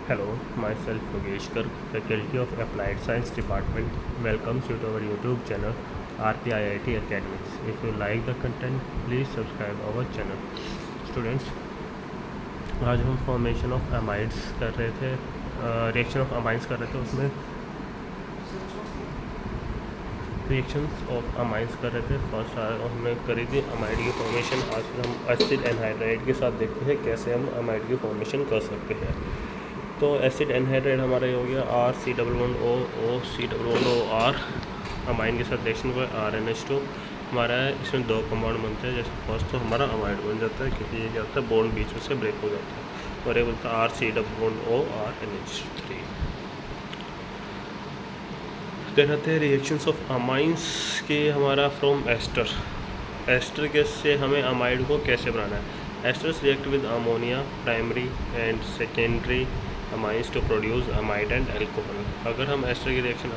Hello, myself Yogesh Garg, Faculty of Applied Science Department, welcomes you to our YouTube channel RPIIT Academics. If you like the content, please subscribe our channel. Students, आज हम formation of amides कर रहे थे, reaction of amides कर रहे थे। उसमें reactions of amides कर रहे थे। फर्स्ट हमने करी थी अमाइड की फॉर्मेशन। आज हम एसिड एनहाइड्राइड के साथ देखते हैं कैसे हम अमाइड की फॉर्मेशन कर सकते हैं। तो एसिड एनहाइड्राइड हमारा ये हो गया RC++O अमाइन के साथ रिएक्शन हुआ RNH2 हमारा है। इसमें दो कंपाउंड बनते हैं। जैसे फर्स्ट तो हमारा अमाइड बन जाता है क्योंकि ये क्या होता है, बॉन्ड बीच में से ब्रेक हो जाता है और ये बोलता है RC++O RNH3। देन आते हैं रिएक्शंस ऑफ अमाइंस के हमारा फ्रॉम एस्टर के से हमें अमाइड को कैसे बनाना है। Esters react with ammonia primary and secondary amines to produce amide and alcohol. अगर हम एस्टर की रिएक्शन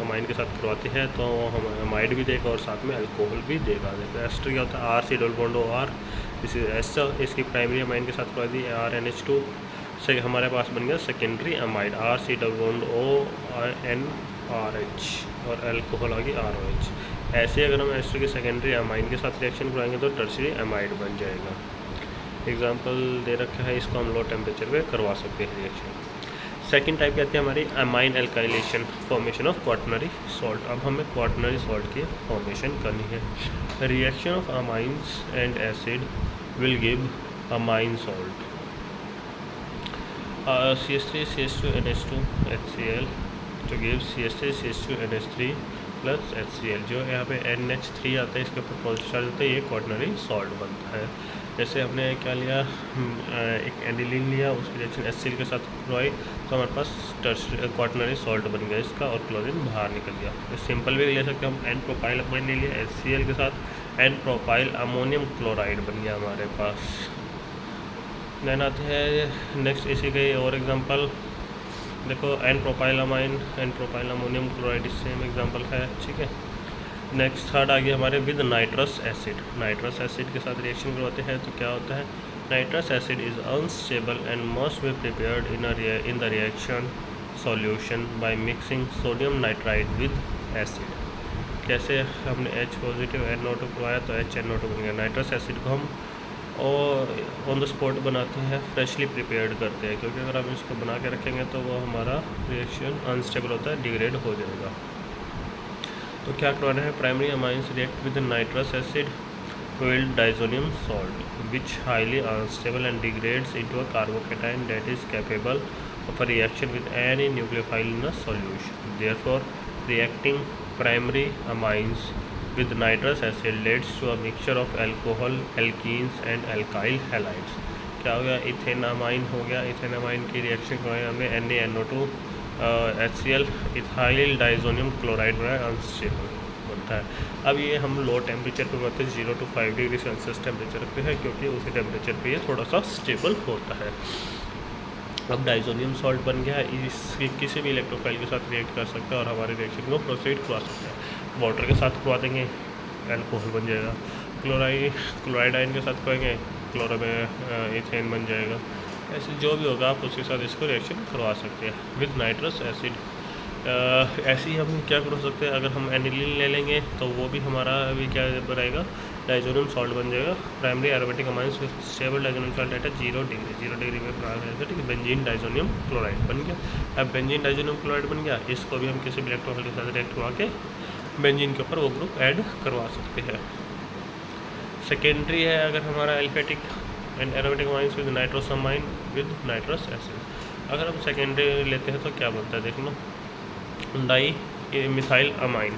अमाइन के साथ करवाते हैं तो हम अमाइड भी देगा और साथ में अल्कोहल भी देगा। जैसे एस्टर क्या होता है RC++OR, दिस इज एस्टर। इसकी प्राइमरी अमाइन के साथ करवा दी RNH2 से हमारे पास बन गया सेकेंडरी अमाइड RC++ONRH और अल्कोहल आ गई ROH। ऐसे अगर हम एस्टर की सेकेंडरी अमाइन के साथ रिएक्शन कराएंगे तो टर्शियरी अमाइड बन जाएगा। एग्जाम्पल दे रखा है, इसको हम लो टेम्परेचर पे करवा सकते हैं रिएक्शन। सेकेंड टाइप कहते हैं हमारी amine alkylation, formation of quaternary salt. अब हमें क्वाटनरी सॉल्ट की फॉर्मेशन करनी है। Reaction of amines and acid will give amine salt CH3CH2NH2 HCl to give CH3CH2NH3 plus HCl। जो यहाँ पे NH3 आता है इसके ऊपर पॉजिटिव चार्ज होता है, ये क्वाटनरी सॉल्ट बनता है। जैसे हमने क्या लिया, एक एंडिलिन लिया, उसकी रिएक्शन HCl के साथ करवाई तो हमारे पास क्वाटनरी सॉल्ट बन गया इसका और क्लोरीन बाहर निकल गया। सिंपल भी ले सकते हैं हम, N प्रोपाइल अमाइन ले लिया HCl के साथ, N प्रोपाइल अमोनियम क्लोराइड बन गया हमारे पास। देन आते हैं नेक्स्ट इसी के और एग्जांपल देखो, N propyl amine N propyl ammonium chloride same example है, ठीक है। नेक्स्ट थर्ड आ गया हमारे with nitrous acid. Nitrous acid के साथ रिएक्शन करवाते हैं तो क्या होता है, nitrous acid is unstable and must be prepared in the reaction solution by mixing sodium nitride with acid. कैसे, हमने H पॉजिटिव NO2 करवाया तो HNO2 बन गया। नाइट्रस एसिड को हम और ऑन द स्पॉट बनाते हैं, फ्रेशली प्रिपेयर्ड करते हैं, क्योंकि अगर हम इसको बना के रखेंगे तो वो हमारा रिएक्शन अनस्टेबल होता है, डिग्रेड हो जाएगा। तो क्या करवाना है, primary amines react with nitrous acid with diazonium salt which highly unstable and degrades into a carbocation that is capable of a reaction with any nucleophile in a solution. Therefore reacting primary amines with nitrous acid leads to a mixture of alcohol, alkenes and alkyl halides। क्या हो गया, ethanamine हो गया। Ethanamine की reaction करवाई हमने NaNO2 HCl ethyl diazonium chloride बनाया, unstable बनता है। अब ये हम लो टेम्परेचर पे बनाते हैं, 0 to 5 डिग्री सेल्सियस टेम्परेचर पे है, क्योंकि उसी टेम्परेचर पे ये थोड़ा सा स्टेबल होता है। अब डाइजोनियम सॉल्ट बन गया, इसकी किसी भी इलेक्ट्रोफाइल के साथ रिएक्ट कर सकता है और हमारे रिएक्शन को प्रोसीड करवा सकते हैं। वाटर के साथ करवा देंगे, अल्कोहल बन जाएगा। क्लोराइड आयन के साथ करेंगे, इथेन बन जाएगा। ऐसे जो भी होगा आप उसके साथ इसको रिएक्शन करवा सकते हैं विद नाइट्रस एसिड। ऐसे ही हम क्या कर सकते हैं, अगर हम एनिलीन ले लेंगे तो वो भी हमारा अभी क्या बनाएगा, डाइजोनियम सॉल्ट बन जाएगा। Primary aromatic amines with stable diazonium salt at 0 degree में बनाया, ठीक है। बेंजीन डाइजोनियम क्लोराइड बन गया। अब बेंजीन डाइजोनियम क्लोराइड बन गया, इसको भी हम किसी भी इलेक्ट्रोफाइल के साथ रिएक्ट करवा के बेंजीन के ऊपर वो ग्रुप ऐड करवा सकते हैं। सेकेंडरी है अगर हमारा एल्फेटिक and aromatic amines with nitrous amine with nitrous acid. अगर हम सेकेंडरी लेते हैं तो क्या बनता है, देख लो, डाई मिथाइल अमाइन